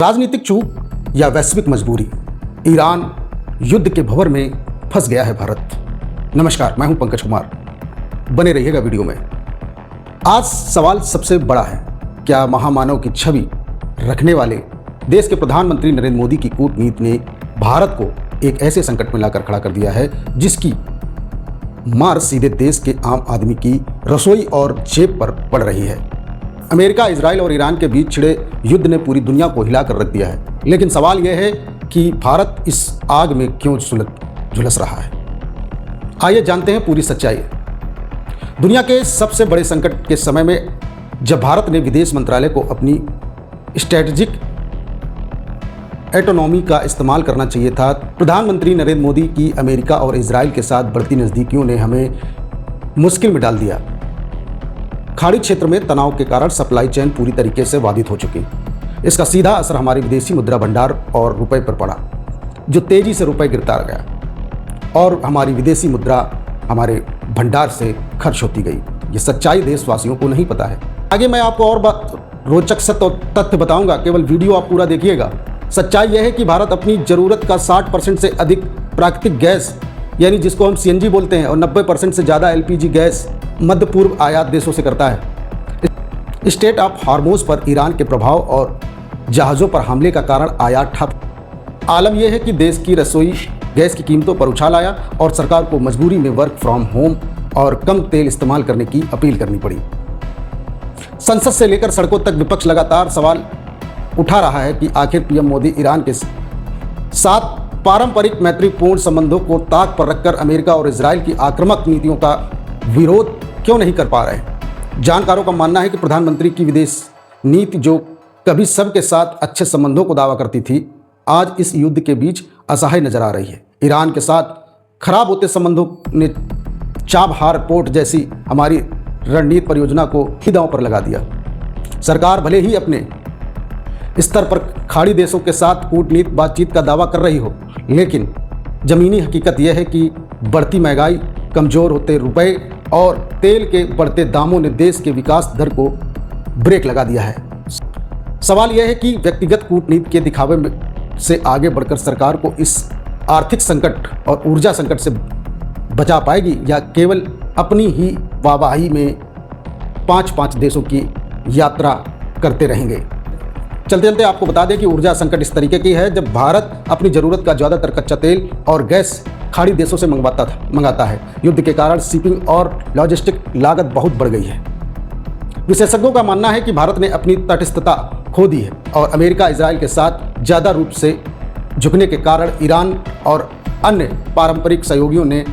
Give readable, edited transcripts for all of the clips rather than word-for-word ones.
राजनीतिक चूक या वैश्विक मजबूरी, ईरान युद्ध के भंवर में फंस गया है भारत। नमस्कार, मैं हूं पंकज कुमार, बने रहिएगा वीडियो में। आज सवाल सबसे बड़ा है, क्या महामानव की छवि रखने वाले देश के प्रधानमंत्री नरेंद्र मोदी की कूटनीति ने भारत को एक ऐसे संकट में लाकर खड़ा कर दिया है जिसकी मार सीधे देश के आम आदमी की रसोई और जेब पर पड़ रही है। अमेरिका, इजराइल और ईरान के बीच छिड़े युद्ध ने पूरी दुनिया को हिला कर रख दिया है, लेकिन सवाल यह है कि भारत इस आग में क्यों झुलस रहा है। आइए जानते हैं पूरी सच्चाई। दुनिया के सबसे बड़े संकट के समय में जब भारत ने विदेश मंत्रालय को अपनी स्ट्रैटेजिक ऑटोनॉमी का इस्तेमाल करना चाहिए था, प्रधानमंत्री नरेंद्र मोदी की अमेरिका और इजराइल के साथ बढ़ती नज़दीकियों ने हमें मुश्किल में डाल दिया। खाड़ी क्षेत्र में तनाव के कारण सप्लाई चेन पूरी तरीके से बाधित हो चुकी। इसका सीधा असर हमारे विदेशी मुद्रा भंडार और रुपए पर पड़ा, जो तेजी से रुपए गिरता गया और हमारी विदेशी मुद्रा हमारे भंडार से खर्च होती गई। ये सच्चाई देशवासियों को नहीं पता है। आगे मैं आपको और रोचक सत्य और तथ्य बताऊंगा, केवल वीडियो आप पूरा देखिएगा। सच्चाई यह है कि भारत अपनी ज़रूरत का 60% से अधिक प्राकृतिक गैस, यानी जिसको हम CNG बोलते हैं, और 90% से ज़्यादा LPG गैस मध्य पूर्व आयात देशों से करता है। स्टेट ऑफ हार्मोज पर ईरान के प्रभाव और जहाज़ों पर हमले का कारण आयात ठप। आलम यह है कि देश की रसोई गैस की कीमतों पर उछाल आया और सरकार को मजबूरी में वर्क फ्रॉम होम और कम तेल इस्तेमाल करने की अपील करनी पड़ी। संसद से लेकर सड़कों तक विपक्ष लगातार सवाल उठा रहा है कि आखिर PM मोदी ईरान के साथ पारंपरिक मैत्रीपूर्ण संबंधों को ताक पर रखकर अमेरिका और इजराइल की आक्रामक नीतियों का विरोध क्यों नहीं कर पा रहे। जानकारों का मानना है कि प्रधानमंत्री की विदेश नीति, जो कभी सबके साथ अच्छे संबंधों को दावा करती थी, आज इस युद्ध के बीच असहाय नजर आ रही है। ईरान के साथ खराब होते संबंधों ने चाबहार पोर्ट जैसी हमारी रणनीति परियोजना को ही दांव पर लगा दिया। सरकार भले ही अपने स्तर पर खाड़ी देशों के साथ कूटनीति बातचीत का दावा कर रही हो, लेकिन ज़मीनी हकीकत यह है कि बढ़ती महंगाई, कमज़ोर होते रुपए और तेल के बढ़ते दामों ने देश के विकास दर को ब्रेक लगा दिया है। सवाल यह है कि व्यक्तिगत कूटनीति के दिखावे से आगे बढ़कर सरकार को इस आर्थिक संकट और ऊर्जा संकट से बचा पाएगी, या केवल अपनी ही वाहवाही में 5-5 देशों की यात्रा करते रहेंगे। चलते चलते आपको बता दें कि ऊर्जा संकट इस तरीके की है, जब भारत अपनी ज़रूरत का ज़्यादातर कच्चा तेल और गैस खाड़ी देशों से मंगाता है। युद्ध के कारण शिपिंग और लॉजिस्टिक लागत बहुत बढ़ गई है। विशेषज्ञों का मानना है कि भारत ने अपनी तटस्थता खो दी है और अमेरिका, इजराइल के साथ ज़्यादा रूप से झुकने के कारण ईरान और अन्य पारंपरिक सहयोगियों ने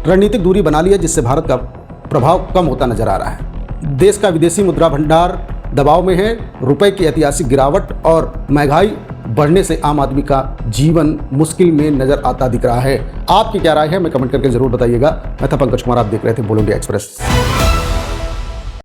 रणनीतिक दूरी बना ली है, जिससे भारत का प्रभाव कम होता नजर आ रहा है। देश का विदेशी मुद्रा भंडार दबाव में है। रुपए की ऐतिहासिक गिरावट और महंगाई बढ़ने से आम आदमी का जीवन मुश्किल में नजर आता दिख रहा है। आपकी क्या राय है, हमें कमेंट करके जरूर बताइएगा। मैं था पंकज कुमार, आप देख रहे थे बोल इंडिया एक्सप्रेस।